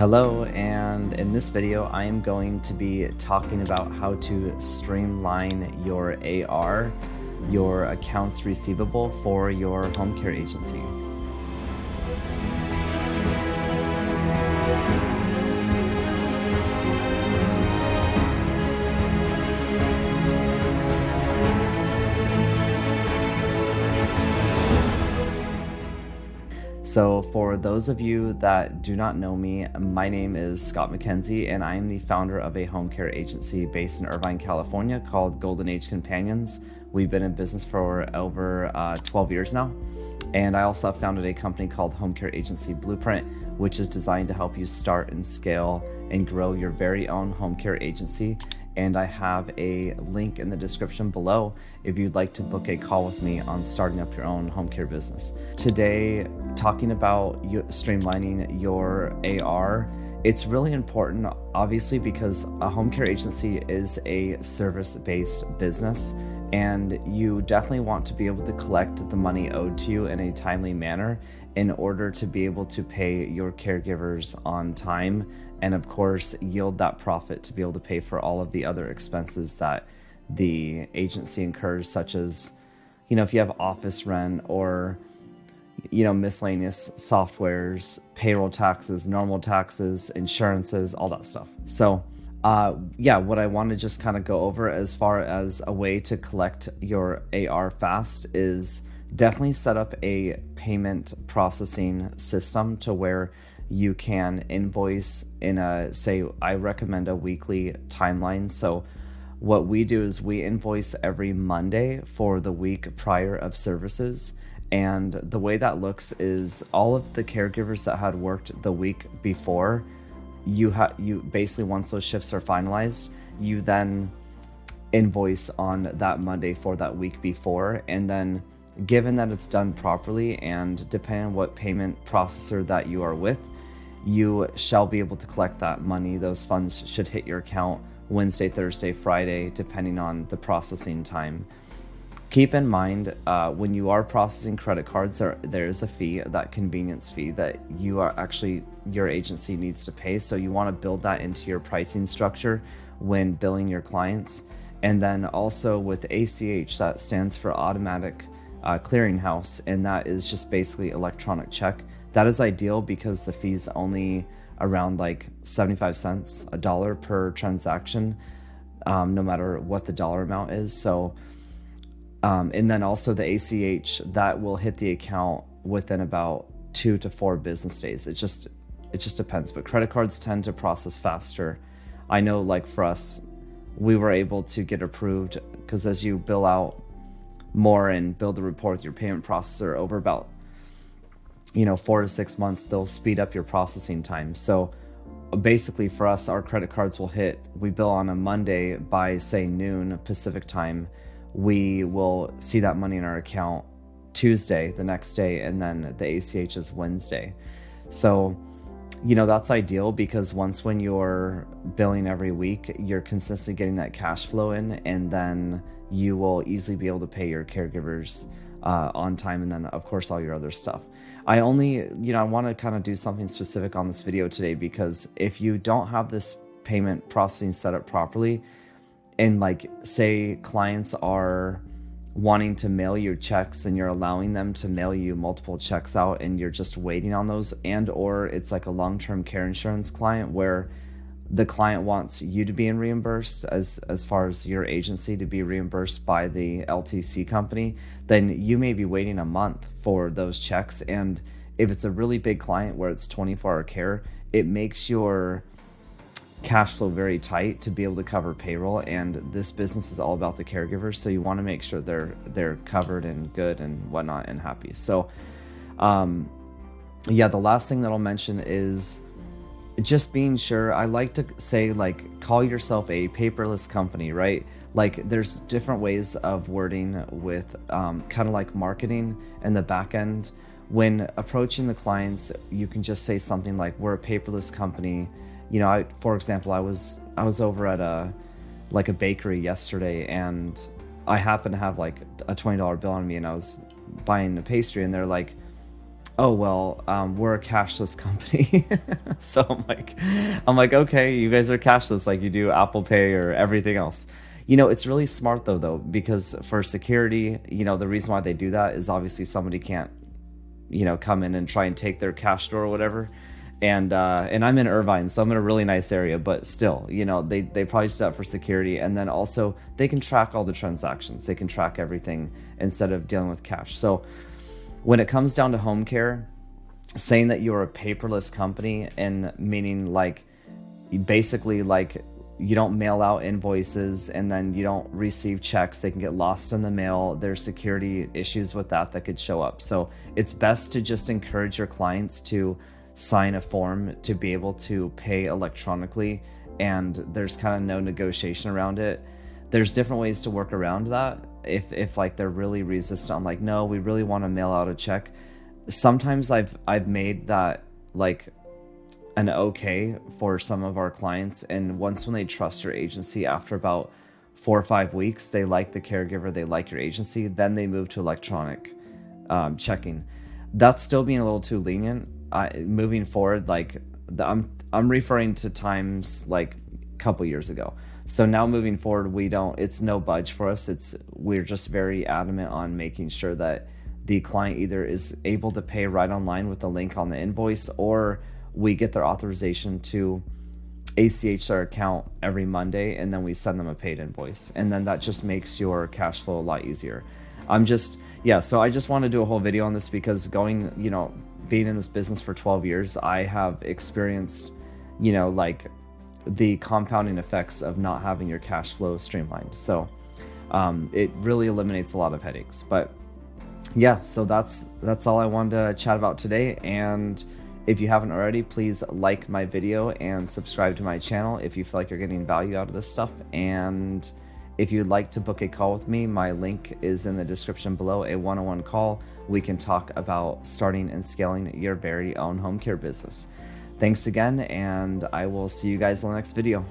Hello, and in this video I am going to be talking about how to streamline your AR, your accounts receivable for your home care agency. So for those of you that do not know me, my name is Scott McKenzie, and I am the founder of a home care agency based in Irvine, California called Golden Age Companions. We've been in business for over 12 years now. And I also founded a company called Home Care Agency Blueprint, which is designed to help you start and scale and grow your very own home care agency. And I have a link in the description below if you'd like to book a call with me on starting up your own home care business. Today, talking about streamlining your AR, it's really important, obviously, because a home care agency is a service-based business, and you definitely want to be able to collect the money owed to you in a timely manner in order to be able to pay your caregivers on time, and of course yield that profit to be able to pay for all of the other expenses that the agency incurs, such as, if you have office rent or, miscellaneous softwares, payroll taxes, normal taxes, insurances, all that stuff. So what I want to just kind of go over as far as a way to collect your AR fast is definitely set up a payment processing system to where you can invoice in I recommend a weekly timeline. So what we do is we invoice every Monday for the week prior of services. And the way that looks is all of the caregivers that had worked the week before, you basically, once those shifts are finalized, you then invoice on that Monday for that week before. And then given that it's done properly and depending on what payment processor that you are with, you shall be able to collect that money. Those funds should hit your account Wednesday, Thursday, Friday, depending on the processing time. Keep in mind, when you are processing credit cards, there is a fee, that convenience fee that your agency needs to pay. So you want to build that into your pricing structure when billing your clients. And then also with ACH, that stands for automatic clearinghouse, and that is just basically electronic check. That is ideal because the fee's only around like 75 cents, $1 per transaction, no matter what the dollar amount is. So, and then also the ACH, that will hit the account within about 2 to 4 business days. It just depends, but credit cards tend to process faster. I know, like for us, we were able to get approved because as you bill out more and build a rapport with your payment processor over about 4 to 6 months, they'll speed up your processing time. So basically for us, our credit cards will hit, we bill on a Monday by say noon Pacific time, we will see that money in our account Tuesday the next day, and then the ACH is Wednesday. So that's ideal because when you're billing every week, you're consistently getting that cash flow in, and then you will easily be able to pay your caregivers on time, and then of course all your other stuff. I want to kind of do something specific on this video today, because if you don't have this payment processing set up properly, and like say clients are wanting to mail you checks and you're allowing them to mail you multiple checks out and you're just waiting on those, and or it's like a long-term care insurance client where the client wants you to be reimbursed as far as your agency to be reimbursed by the LTC company, then you may be waiting a month for those checks. And if it's a really big client where it's 24-hour care, it makes your cash flow very tight to be able to cover payroll. And this business is all about the caregivers, so you want to make sure they're covered and good and whatnot and happy. So the last thing that I'll mention is just being sure. I like to say, like, call yourself a paperless company, right? Like there's different ways of wording with kind of like marketing in the back end. When approaching the clients, you can just say something like, we're a paperless company. For example, I was over at a bakery yesterday, and I happened to have like a $20 bill on me, and I was buying a pastry, and they're like, Oh well, we're a cashless company. So I'm like, okay, you guys are cashless like you do Apple Pay or everything else. It's really smart though, because for security, the reason why they do that is obviously somebody can't, come in and try and take their cash drawer or whatever. And I'm in Irvine, so I'm in a really nice area, but still, they probably do that for security, and then also they can track all the transactions. They can track everything instead of dealing with cash. So when it comes down to home care, saying that you're a paperless company, and meaning like basically like you don't mail out invoices and then you don't receive checks, they can get lost in the mail. There's security issues with that could show up. So it's best to just encourage your clients to sign a form to be able to pay electronically, and there's kind of no negotiation around it. There's different ways to work around that. If like they're really resistant on like, no, we really want to mail out a check. Sometimes I've made that like an okay for some of our clients, and once when they trust your agency after about 4 or 5 weeks, they like the caregiver, they like your agency, then they move to electronic checking. That's still being a little too lenient. Moving forward, like I'm referring to times like a couple years ago. So now moving forward, it's no budge for us. We're just very adamant on making sure that the client either is able to pay right online with the link on the invoice, or we get their authorization to ACH their account every Monday, and then we send them a paid invoice. And then that just makes your cash flow a lot easier. So I just want to do a whole video on this because being in this business for 12 years, I have experienced, like the compounding effects of not having your cash flow streamlined. So it really eliminates a lot of headaches. But yeah, so that's all I wanted to chat about today. And if you haven't already, please like my video and subscribe to my channel if you feel like you're getting value out of this stuff. And if you'd like to book a call with me, my link is in the description below, a one-on-one call. We can talk about starting and scaling your very own home care business. Thanks again, and I will see you guys in the next video.